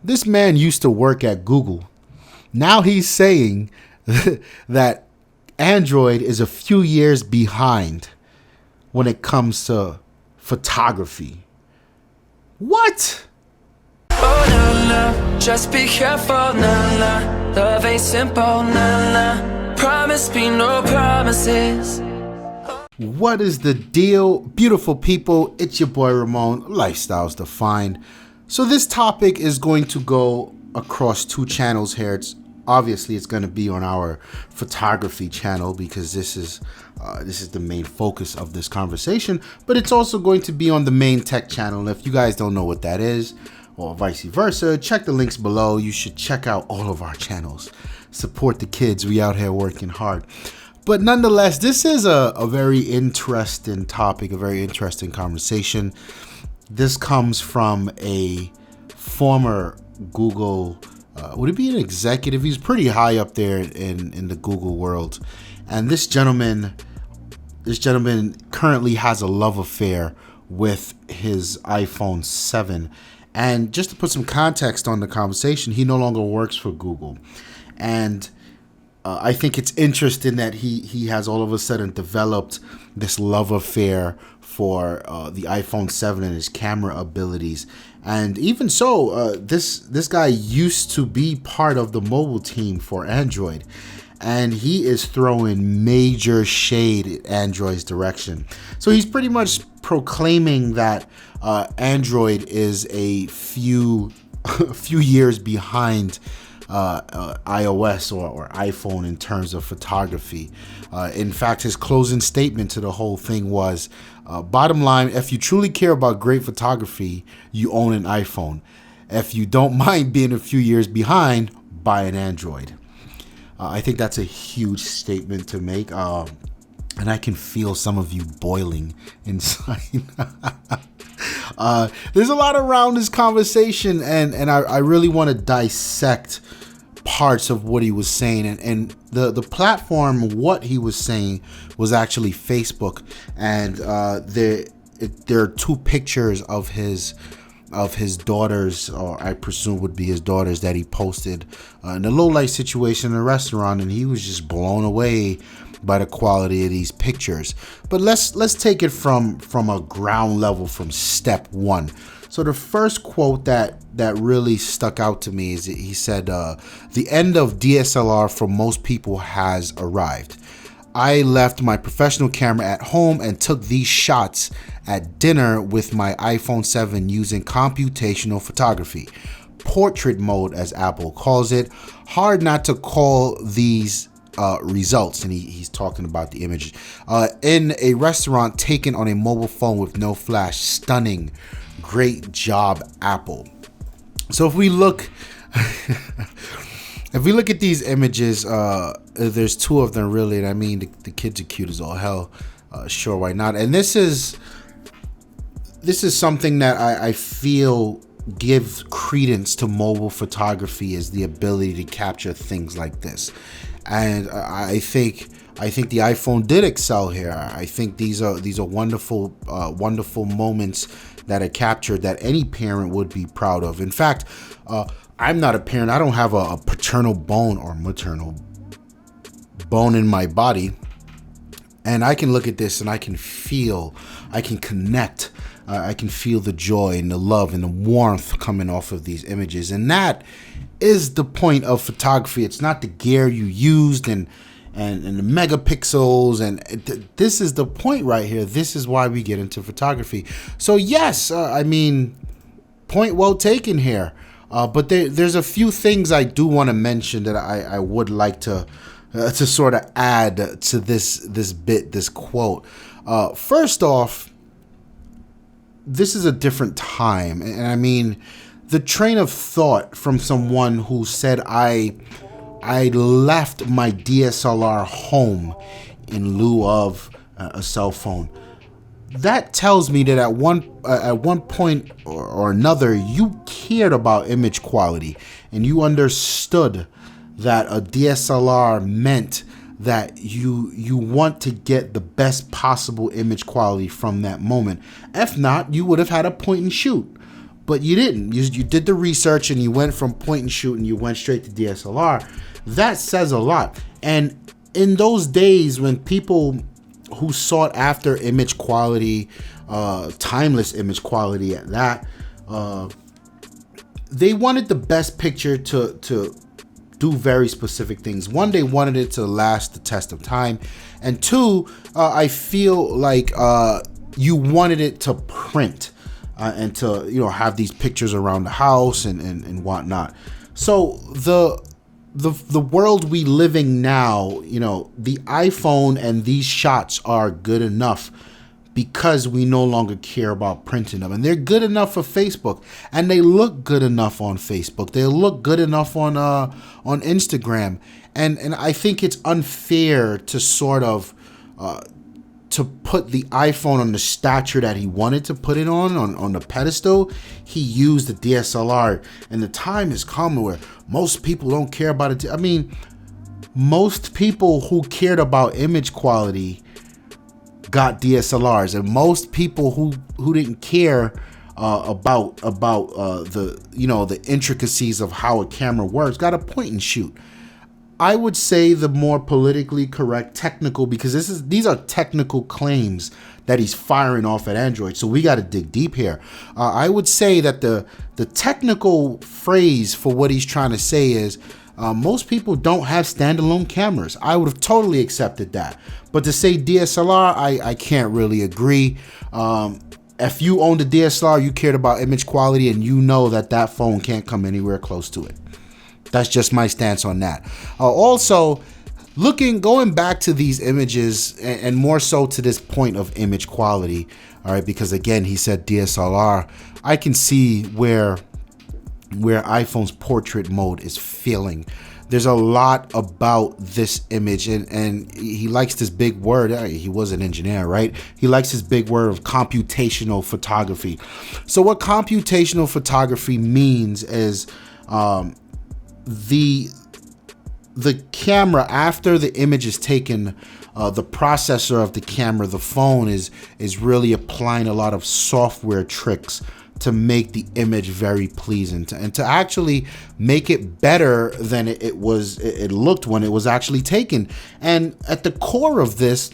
This man used to work at Google. Now he's saying that Android is a few years behind when it comes to photography. What? Oh, nah, nah. Just be careful, nah, nah. Love ain't simple, nah, nah. Promise me no promises. What is the deal? Beautiful people, it's your boy Ramon, Lifestyles Defined. So this topic is going to go across two channels here. Obviously it's going to be on our photography channel because this is the main focus of this conversation, but it's also going to be on the main tech channel. And if you guys don't know what that is, or vice versa, check the links below. You should check out all of our channels. Support the kids. We out here working hard. But nonetheless, this is a very interesting topic, a very interesting conversation. This comes from a former Google, would it be an executive? He's pretty high up there in the Google world. And this gentleman currently has a love affair with his iPhone 7. And just to put some context on the conversation, he no longer works for Google. And I think it's interesting that he has all of a sudden developed this love affair for the iPhone 7 and his camera abilities. And even so, this guy used to be part of the mobile team for Android. And he is throwing major shade at Android's direction. So he's pretty much proclaiming that Android is a few years behind iOS or iPhone in terms of photography. In fact, his closing statement to the whole thing was, bottom line, if you truly care about great photography, you own an iPhone. If you don't mind being a few years behind, buy an Android. I think that's a huge statement to make. And I can feel some of you boiling inside. There's a lot around this conversation, and I really want to dissect parts of what he was saying. And the platform, what he was saying, was actually Facebook. And there are two pictures of his daughters, or I presume would be his daughters, that he posted in a low light situation in a restaurant, and he was just blown away by the quality of these pictures. But let's take it from a ground level, from step one. So the first quote that really stuck out to me is that he said, the end of DSLR for most people has arrived. I left my professional camera at home and took these shots at dinner with my iPhone 7 using computational photography. Portrait mode, as Apple calls it. Hard not to call these results, and he's talking about the image in a restaurant taken on a mobile phone with no flash. Stunning. Great job, Apple. So if we look at these images, there's two of them really, and I mean the kids are cute as all hell. Sure, why not? And this is something that I feel gives credence to mobile photography, is the ability to capture things like this. And I think the iPhone did excel here. I think these are wonderful moments that are captured that any parent would be proud of. In fact, I'm not a parent. I don't have a paternal bone or maternal bone in my body. And I can look at this and I can connect. I can feel the joy and the love and the warmth coming off of these images. And that is the point of photography. It's not the gear you used and the megapixels. And this is the point right here. This is why we get into photography. So yes, I mean, point well taken here. But there's a few things I do want to mention that I would like to sort of add to this quote. First off, this is a different time, and I mean, the train of thought from someone who said I left my DSLR home in lieu of a cell phone. That tells me that at one point or another, you cared about image quality, and you understood that a DSLR meant that you want to get the best possible image quality from that moment. If not, you would have had a point and shoot. but you didn't. You did the research and you went from point and shoot and you went straight to DSLR. That says a lot. And in those days when people who sought after image quality, timeless image quality at that, they wanted the best picture to do very specific things. One, they wanted it to last the test of time, and two, I feel like you wanted it to print and to have these pictures around the house and whatnot. So the world we living now, the iPhone and these shots are good enough because we no longer care about printing them, and they're good enough for Facebook, and they look good enough on Facebook. They look good enough on Instagram, and I think it's unfair to sort of to put the iPhone on the stature that he wanted to put it on the pedestal. He used the DSLR, and the time has come where most people don't care about it. I mean, most people who cared about image quality got DSLRs, and most people who didn't care about the intricacies of how a camera works got a point and shoot. I would say the more politically correct, technical, because these are technical claims that he's firing off at Android, so we got to dig deep here. I would say that the technical phrase for what he's trying to say is most people don't have standalone cameras. I would have totally accepted that, but to say DSLR, I can't really agree. If you owned a DSLR, you cared about image quality, and you know that phone can't come anywhere close to it. That's just my stance on that. Also, going back to these images, and more so to this point of image quality, all right, because again, he said DSLR. I can see where iPhone's portrait mode is failing. There's a lot about this image, and he likes this big word. He was an engineer, right? He likes this big word of computational photography. So what computational photography means is the camera, after the image is taken, the processor of the camera, the phone, is really applying a lot of software tricks to make the image very pleasing and to actually make it better than it looked when it was actually taken. And at the core of this,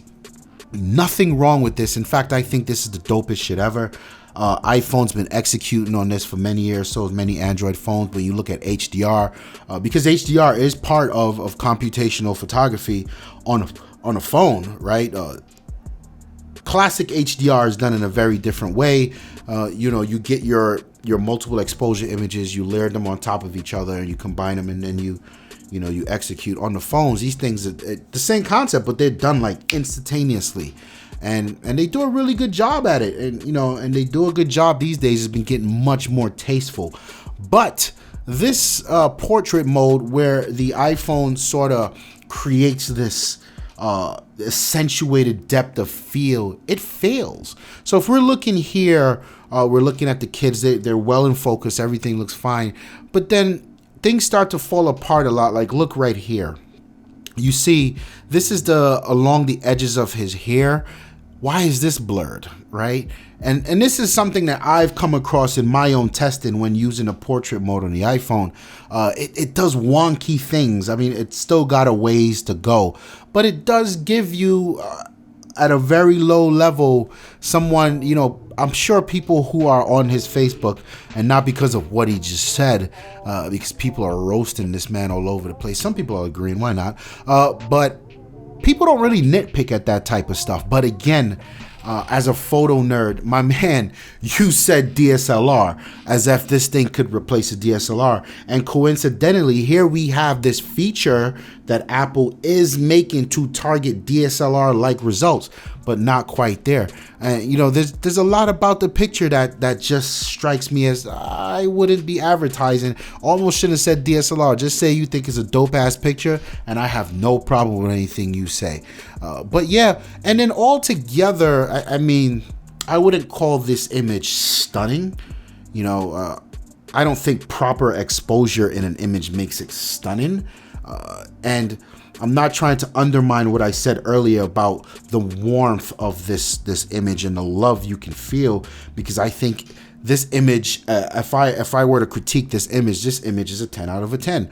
nothing wrong with this. In fact, I think this is the dopest shit ever. iPhone's been executing on this for many years, so has many Android phones. When you look at HDR, because HDR is part of computational photography on a phone, right? Classic HDR is done in a very different way. You get your multiple exposure images, you layer them on top of each other, and you combine them, and then you execute. On the phones, these things are the same concept, but they're done like instantaneously. And they do a really good job at it, and they do a good job these days. Has been getting much more tasteful. But this portrait mode, where the iPhone sort of creates this accentuated depth of field, it fails. So if we're looking here, we're looking at the kids. They're well in focus. Everything looks fine, but then things start to fall apart a lot. Like, look right here. You see, this is along the edges of his hair. Why is this blurred, right? And this is something that I've come across in my own testing when using a portrait mode on the iPhone. It does wonky things. I mean, it's still got a ways to go, but it does give you, at a very low level, someone, I'm sure people who are on his Facebook, and not because of what he just said, because people are roasting this man all over the place. Some people are agreeing, why not? But people don't really nitpick at that type of stuff. But again, as a photo nerd, my man, you said DSLR as if this thing could replace a DSLR. And coincidentally, here we have this feature that Apple is making to target DSLR-like results, but not quite there. And there's a lot about the picture that just strikes me as I wouldn't be advertising. Almost shouldn't have said DSLR. Just say you think it's a dope-ass picture, and I have no problem with anything you say. But yeah, and then altogether, I mean, I wouldn't call this image stunning. I don't think proper exposure in an image makes it stunning. And I'm not trying to undermine what I said earlier about the warmth of this image and the love you can feel, because I think this image, if I were to critique this image is a 10 out of a 10.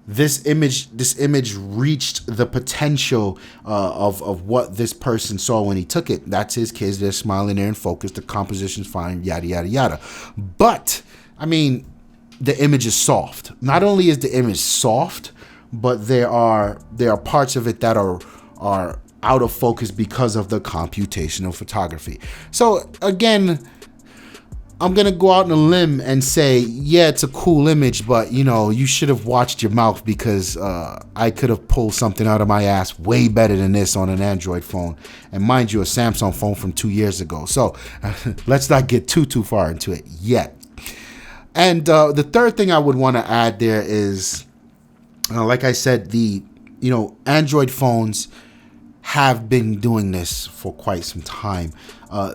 This image reached the potential of what this person saw when he took it. That's his kids. They're smiling there in focus. The composition's fine, yada, yada, yada. But, I mean, the image is soft. Not only is the image soft, but there are parts of it that are out of focus because of the computational photography. So, again, I'm going to go out on a limb and say, yeah, it's a cool image, but, you should have watched your mouth, because I could have pulled something out of my ass way better than this on an Android phone. And mind you, a Samsung phone from 2 years ago. So let's not get too far into it yet. And the third thing I would want to add there is, like I said, the Android phones have been doing this for quite some time.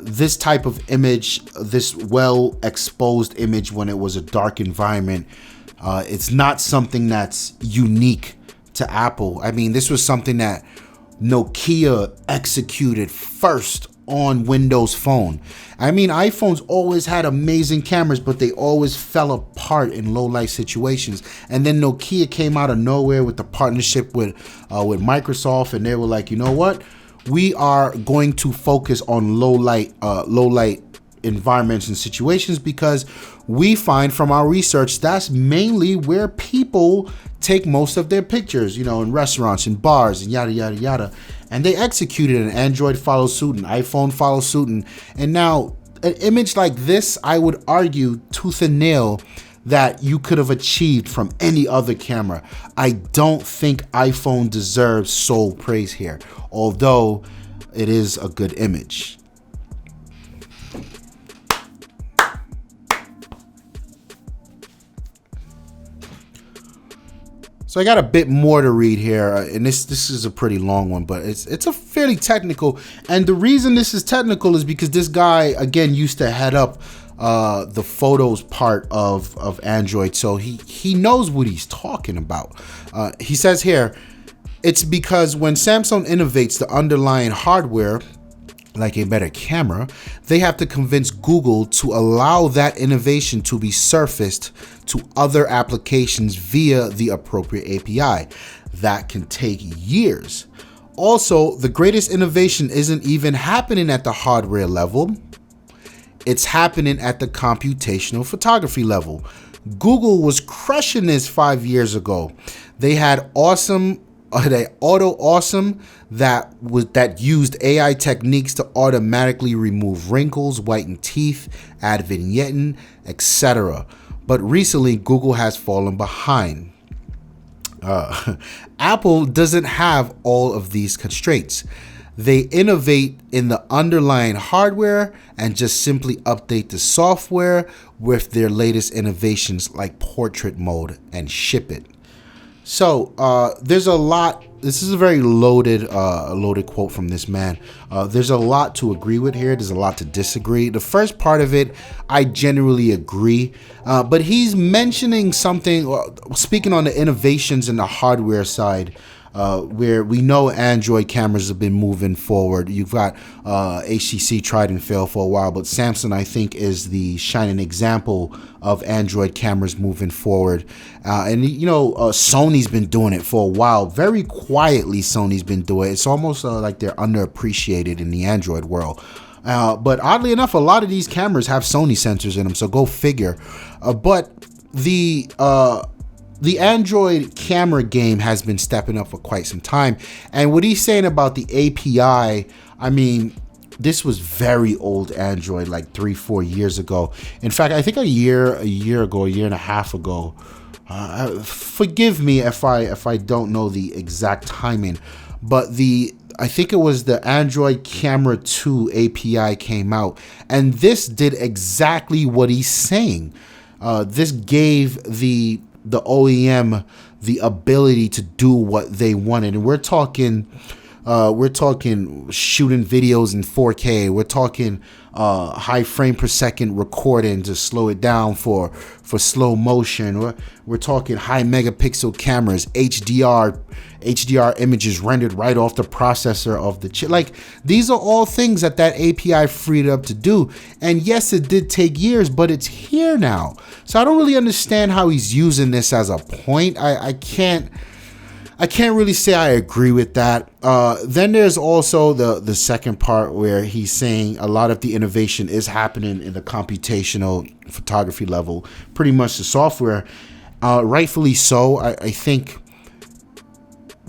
This type of image, this well exposed image when it was a dark environment, it's not something that's unique to Apple. I mean, this was something that Nokia executed first on Windows Phone. I mean, iPhones always had amazing cameras, but they always fell apart in low light situations. And then Nokia came out of nowhere with the partnership with Microsoft, and they were like, you know what? We are going to focus on low light environments and situations, because we find from our research that's mainly where people take most of their pictures, in restaurants and bars and yada, yada, yada. And they executed, and Android follows suit, and iPhone follows suit. And now an image like this, I would argue tooth and nail, that you could have achieved from any other camera. I don't think iPhone deserves sole praise here, although it is a good image. So I got a bit more to read here, and this is a pretty long one, but it's a fairly technical. And the reason this is technical is because this guy, again, used to head up the photos part of Android, so he knows what he's talking about. He says here, it's because when Samsung innovates the underlying hardware, like a better camera, they have to convince Google to allow that innovation to be surfaced to other applications via the appropriate API. That can take years. Also, the greatest innovation isn't even happening at the hardware level. It's happening at the computational photography level. Google was crushing this 5 years ago. They had Auto Awesome that used AI techniques to automatically remove wrinkles, whiten teeth, add vignetting, etc. But recently, Google has fallen behind. Apple doesn't have all of these constraints. They innovate in the underlying hardware and just simply update the software with their latest innovations like portrait mode and ship it. So there's a lot. This is a very loaded quote from this man. There's a lot to agree with here. There's a lot to disagree. The first part of it, I generally agree. But he's mentioning something, speaking on the innovations in the hardware side, where we know Android cameras have been moving forward. You've got HTC tried and failed for a while, but Samsung, I think, is the shining example of Android cameras moving forward. And Sony's been doing it for a while. Very quietly, Sony's been doing it. It's almost like they're underappreciated in the Android world. But oddly enough, a lot of these cameras have Sony sensors in them, so go figure. But the Android camera game has been stepping up for quite some time. And what he's saying about the API, I mean, this was very old Android, like 3-4 years ago. In fact, I think a year and a half ago. Forgive me if I don't know the exact timing, but I think it was the Android Camera 2 API came out, and this did exactly what he's saying. This gave the OEM the ability to do what they wanted, and we're talking We're talking shooting videos in 4K. We're talking high frame per second recording to slow it down for slow motion. We're talking high megapixel cameras, HDR images rendered right off the processor of the chip. Like, these are all things that API freed up to do. And yes, it did take years, but it's here now. So I don't really understand how he's using this as a point. I can't really say I agree with that. Then there's also the second part where he's saying a lot of the innovation is happening in the computational photography level, pretty much the software. Rightfully so. I think,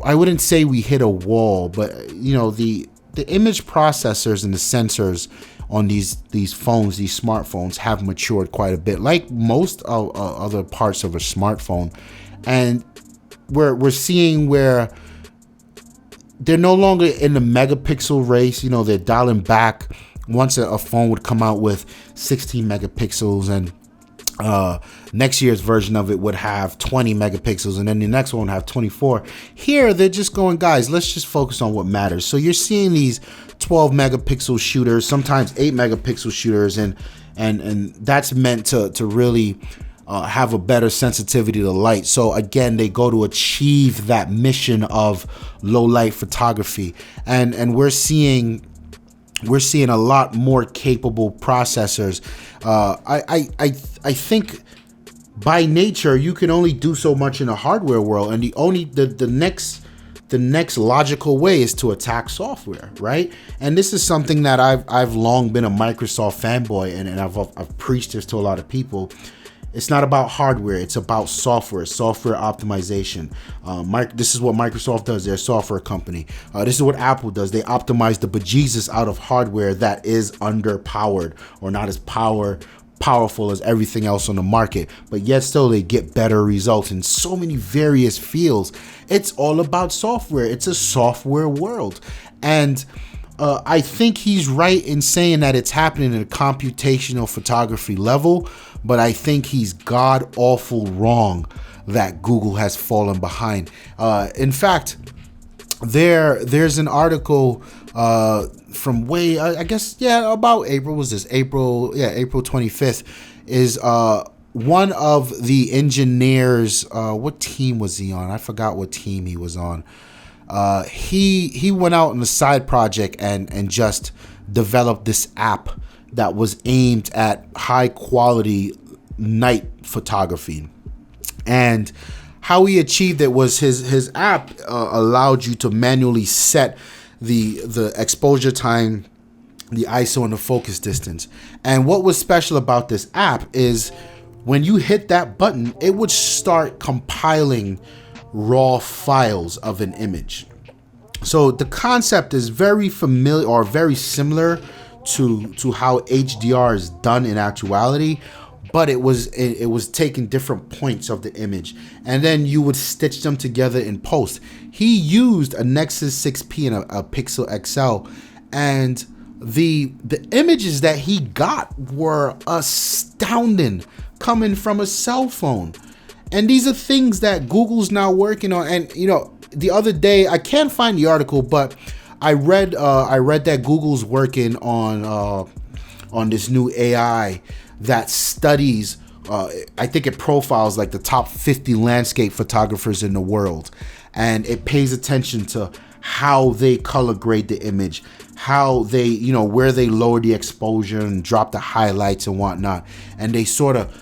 I wouldn't say we hit a wall, but the image processors and the sensors on these phones, these smartphones, have matured quite a bit, like most other parts of a smartphone. And we're seeing where they're no longer in the megapixel race. They're dialing back. Once a phone would come out with 16 megapixels, and next year's version of it would have 20 megapixels, and then the next one would have 24. Here, they're just going, guys, let's just focus on what matters. So you're seeing these 12 megapixel shooters, sometimes 8 megapixel shooters, and that's meant to really have a better sensitivity to light. So again, they go to achieve that mission of low light photography, and we're seeing a lot more capable processors. I think by nature you can only do so much in a hardware world, and the next logical way is to attack software, right? And this is something that I've long been a Microsoft fanboy, and I've preached this to a lot of people. It's not about hardware, it's about software optimization. This is what Microsoft does. They're a software company. This is what Apple does. They optimize the bejesus out of hardware that is underpowered or not as powerful as everything else on the market, but yet still they get better results in so many various fields. It's all about software. It's a software world. And I think he's right in saying that it's happening at a computational photography level, but I think he's god awful wrong that Google has fallen behind. In fact, there's an article from way, I guess, about April 25th, is one of the engineers, what team was he on? I forgot what team he was on. He went out on a side project and just developed this app that was aimed at high quality night photography. And how he achieved it was his app allowed you to manually set the exposure time, the ISO, and the focus distance. And what was special about this app is when you hit that button, it would start compiling raw files of an image. So the concept is very familiar or very similar to how HDR is done in actuality, but it was taking different points of the image, and then you would stitch them together in post. He used a Nexus 6P and a Pixel XL, and the images that he got were astounding, coming from a cell phone. And these are things that Google's now working on. And the other day, I can't find the article, but I read that Google's working on this new AI that studies, I think it profiles like the top 50 landscape photographers in the world, and it pays attention to how they color grade the image, how they, where they lower the exposure and drop the highlights and whatnot, and they sort of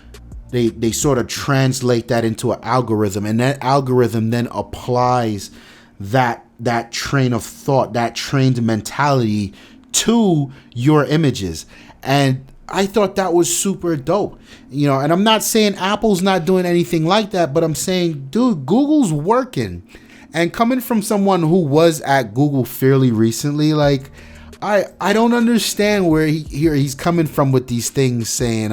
translate that into an algorithm, and that algorithm then applies that train of thought, that trained mentality to your images. And I thought that was super dope, and I'm not saying Apple's not doing anything like that, but I'm saying, dude, Google's working. And coming from someone who was at Google fairly recently, like, I don't understand where he's coming from with these things, saying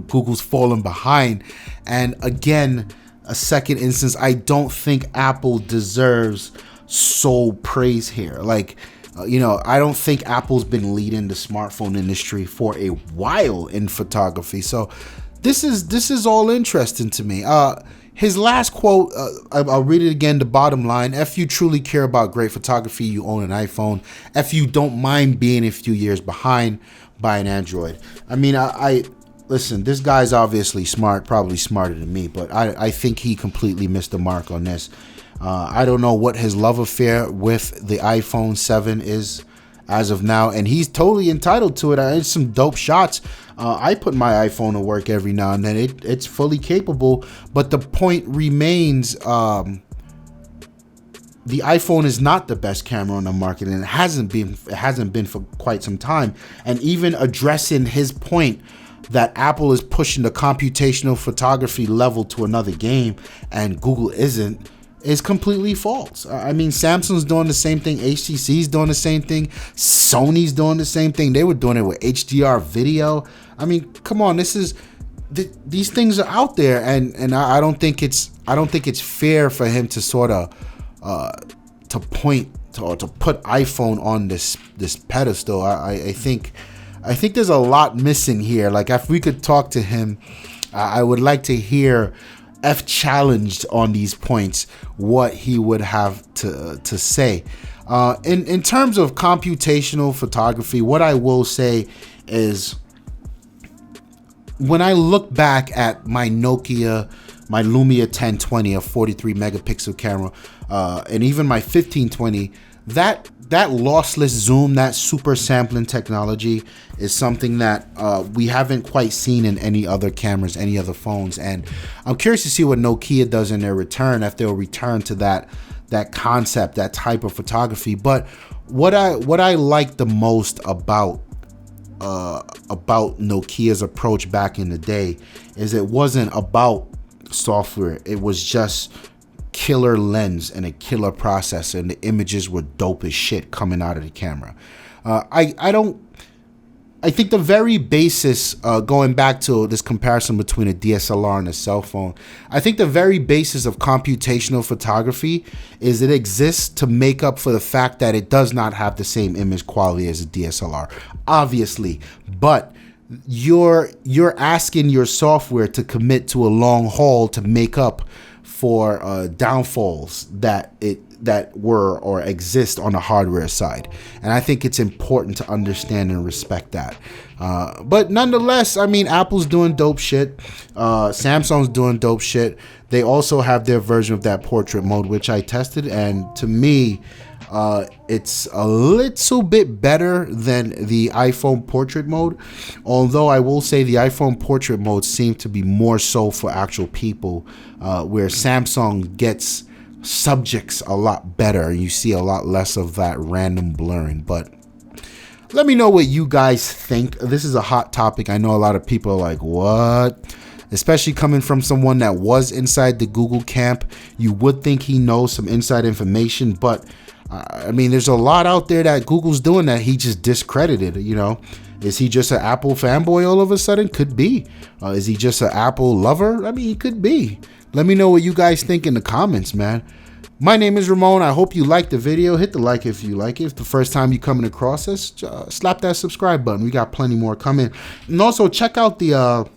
Google's falling behind. And again, a second instance, I don't think Apple deserves sole praise here. Like, I don't think Apple's been leading the smartphone industry for a while in photography. So this is all interesting to me. His last quote, I'll read it again. The bottom line: if you truly care about great photography, you own an iPhone. If you don't mind being a few years behind, buy an Android. I mean, I listen, this guy's obviously smart, probably smarter than me, but I think he completely missed the mark on this. I don't know what his love affair with the iPhone 7 is as of now, and he's totally entitled to it. It's some dope shots. I put my iPhone to work every now and then. It's fully capable, but the point remains, the iPhone is not the best camera on the market, and it hasn't been for quite some time. And even addressing his point that Apple is pushing the computational photography level to another game and Google isn't, is completely false. I mean, Samsung's doing the same thing, HTC's doing the same thing, Sony's doing the same thing. They were doing it with HDR video. I mean, come on, these things are out there, and I don't think it's fair for him to sort of to point to, or to put iPhone on this pedestal. I think there's a lot missing here. Like, if we could talk to him, I would like to hear, if challenged on these points, what he would have to say. In terms of computational photography, what I will say is, when I look back at my Lumia 1020, a 43 megapixel camera, and even my 1520, that lossless zoom, that super sampling technology is something that we haven't quite seen in any other cameras, any other phones. And I'm curious to see what Nokia does in their return, if they'll return to that concept, that type of photography. But what I like the most about Nokia's approach back in the day is it wasn't about software. It was just killer lens and a killer processor, and the images were dope as shit coming out of the camera. I think the very basis, going back to this comparison between a DSLR and a cell phone, I think the very basis of computational photography is it exists to make up for the fact that it does not have the same image quality as a DSLR, obviously. But you're asking your software to commit to a long haul to make up for downfalls that were or exist on the hardware side. And I think it's important to understand and respect that. But nonetheless, I mean, Apple's doing dope shit. Samsung's doing dope shit. They also have their version of that portrait mode, which I tested. And to me, it's a little bit better than the iPhone portrait mode. Although I will say the iPhone portrait mode seems to be more so for actual people, where Samsung gets subjects a lot better. You see a lot less of that random blurring. But let me know what you guys think. This is a hot topic. I know a lot of people are like, what? Especially coming from someone that was inside the Google camp. You would think he knows some inside information, but I mean, there's a lot out there that Google's doing that he just discredited. You know, is he just an Apple fanboy all of a sudden? Could be. Is he just an Apple lover? I mean, he could be. Let me know what you guys think in the comments, man. My name is Ramon. I hope you liked the video. Hit the like if you like it. If the first time you coming across us, slap that subscribe button. We got plenty more coming. And also check out the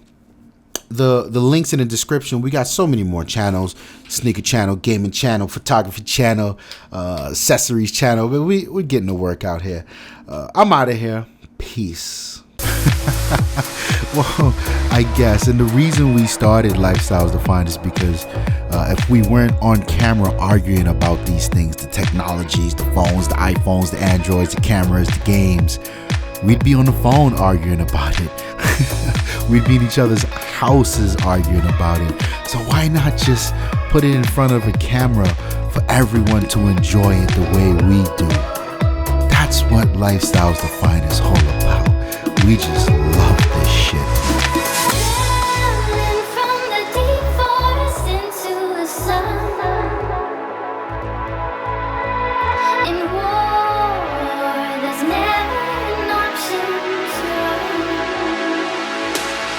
links in the description. We got so many more channels: sneaker channel, gaming channel, photography channel, accessories channel. But we're getting the work out here. I'm out of here. Peace. Well, I guess, and the reason we started Lifestyles Defined is because if we weren't on camera arguing about these things, the technologies, the phones, the iPhones, the Androids, the cameras, the games, we'd be on the phone arguing about it. We'd be in each other's houses arguing about it. So why not just put it in front of a camera for everyone to enjoy it the way we do? That's what Lifestyles Defined is all about. We just